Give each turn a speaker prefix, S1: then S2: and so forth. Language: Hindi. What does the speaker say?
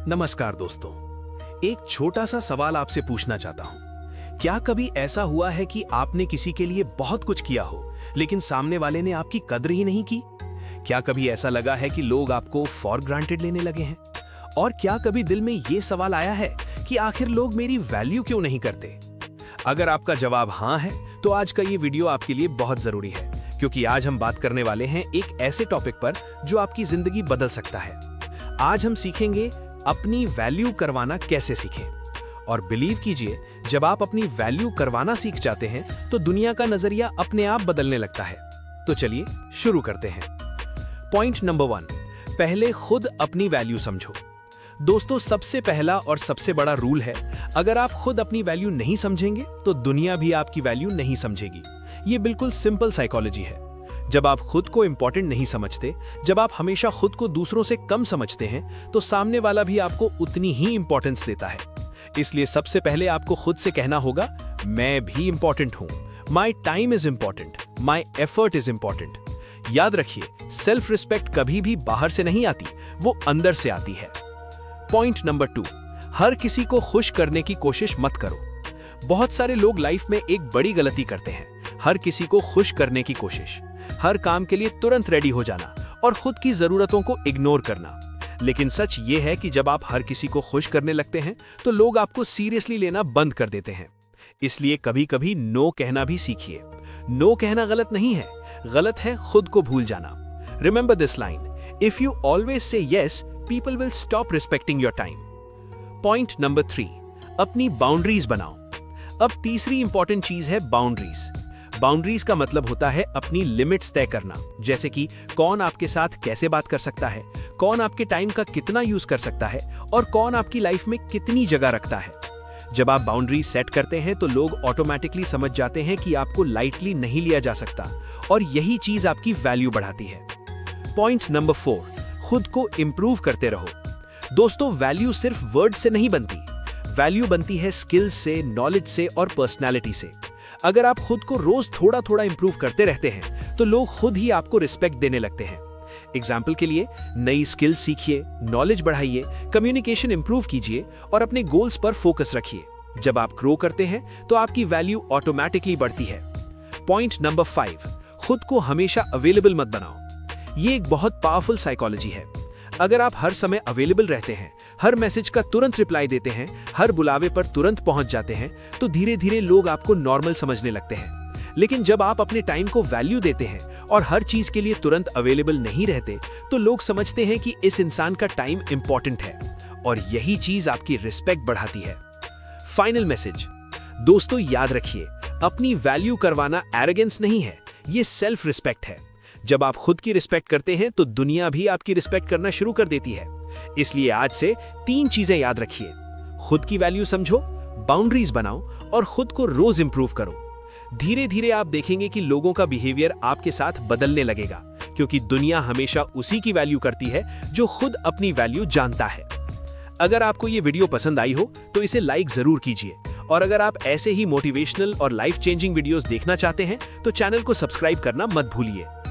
S1: नमस्कार दोस्तों, एक छोटा सा सवाल आपसे पूछना चाहता हूं। क्या कभी ऐसा हुआ है कि आपने किसी के लिए बहुत कुछ किया हो, लेकिन सामने वाले ने आपकी कद्र ही नहीं की? क्या कभी ऐसा लगा है कि लोग आपको फॉर ग्रांटेड लेने लगे हैं? और क्या कभी दिल में ये सवाल आया है कि आखिर लोग मेरी वैल्यू क्यों नहीं करते? अगर आपका जवाब हाँ है, तो आज का ये वीडियो आपके लिए बहुत जरूरी है, क्योंकि आज हम बात करने वाले हैं एक ऐसे टॉपिक पर जो आपकी जिंदगी बदल सकता है। आज हम सीखेंगे अपनी वैल्यू करवाना कैसे सीखें। और बिलीव कीजिए, जब आप अपनी वैल्यू करवाना सीख जाते हैं तो दुनिया का नजरिया अपने आप बदलने लगता है। तो चलिए शुरू करते हैं। पॉइंट नंबर 1, पहले खुद अपनी वैल्यू समझो। दोस्तों, सबसे पहला और सबसे बड़ा रूल है, अगर आप खुद अपनी वैल्यू नहीं समझेंगे तो दुनिया भी आपकी वैल्यू नहीं समझेगी। ये बिल्कुल सिंपल साइकोलॉजी है। जब आप खुद को इंपॉर्टेंट नहीं समझते, जब आप हमेशा खुद को दूसरों से कम समझते हैं, तो सामने वाला भी आपको उतनी ही इंपॉर्टेंस देता है। इसलिए सबसे पहले आपको खुद से कहना होगा, मैं भी इंपॉर्टेंट हूं। My time is important, my effort is important. याद रखिए, सेल्फ रिस्पेक्ट कभी भी बाहर से नहीं आती, वो अंदर से आती है। पॉइंट नंबर 2, हर किसी को खुश करने की कोशिश मत करो। बहुत सारे लोग लाइफ में एक बड़ी गलती करते हैं, हर किसी को खुश करने की कोशिश, हर काम के लिए तुरंत रेडी हो जाना और खुद की जरूरतों को इग्नोर करना। लेकिन सच ये है कि जब आप हर किसी को खुश करने लगते हैं तो लोग आपको सीरियसली लेना बंद कर देते हैं। इसलिए कभी कभी नो कहना भी सीखिए। नो कहना गलत नहीं है, गलत है खुद को भूल जाना। Remember this line, if you always say yes, people will stop respecting your time. Point number 3, अपनी बाउंड्रीज बनाओ। अब तीसरी इंपॉर्टेंट चीज है बाउंड्रीज। बाउंड्रीज का मतलब होता है अपनी लिमिट्स तय करना, जैसे कि कौन आपके साथ कैसे बात कर सकता है, कौन आपके टाइम का कितना यूज कर सकता है और कौन आपकी लाइफ में कितनी जगह रखता है। जब आप बाउंड्री सेट करते हैं तो लोग ऑटोमेटिकली समझ जाते हैं कि आपको लाइटली नहीं लिया जा सकता, और यही चीज आपकी वैल्यू बढ़ाती है। पॉइंट नंबर 4, खुद को इंप्रूव करते रहो। दोस्तों, वैल्यू सिर्फ वर्ड से नहीं बनती, वैल्यू बनती है स्किल्स से, नॉलेज से और पर्सनैलिटी से। अगर आप खुद को रोज थोड़ा थोड़ा इंप्रूव करते रहते हैं तो लोग खुद ही आपको रिस्पेक्ट देने लगते हैं। एग्जाम्पल के लिए, नई स्किल सीखिए, नॉलेज बढ़ाइए, कम्युनिकेशन इंप्रूव कीजिए और अपने गोल्स पर फोकस रखिए। जब आप ग्रो करते हैं तो आपकी वैल्यू ऑटोमेटिकली बढ़ती है। पॉइंट नंबर 5, खुद को हमेशा अवेलेबल मत बनाओ। ये एक बहुत पावरफुल साइकोलॉजी है। अगर आप हर समय अवेलेबल रहते हैं, हर मैसेज का तुरंत रिप्लाई देते हैं, हर बुलावे पर तुरंत पहुंच जाते हैं, तो धीरे धीरे लोग आपको नॉर्मल समझने लगते हैं। लेकिन जब आप अपने टाइम को वैल्यू देते हैं और हर चीज के लिए तुरंत अवेलेबल नहीं रहते, तो लोग समझते हैं कि इस इंसान का टाइम इंपॉर्टेंट है, और यही चीज आपकी रिस्पेक्ट बढ़ाती है। फाइनल मैसेज, दोस्तों याद रखिए, अपनी वैल्यू करवाना एरोगेंस नहीं है, ये सेल्फ रिस्पेक्ट है। जब आप खुद की रिस्पेक्ट करते हैं तो दुनिया भी आपकी रिस्पेक्ट करना शुरू कर देती है। इसलिए आज से 3 चीजें याद रखिए, खुद की वैल्यू समझो, बाउंड्रीज बनाओ और खुद को रोज इंप्रूव करो। धीरे धीरे आप देखेंगे कि लोगों का बिहेवियर आपके साथ बदलने लगेगा, क्योंकि दुनिया हमेशा उसी की वैल्यू करती है जो खुद अपनी वैल्यू जानता है। अगर आपको ये वीडियो पसंद आई हो तो इसे लाइक जरूर कीजिए, और अगर आप ऐसे ही मोटिवेशनल और लाइफ चेंजिंग वीडियोस देखना चाहते हैं तो चैनल को सब्सक्राइब करना मत भूलिए।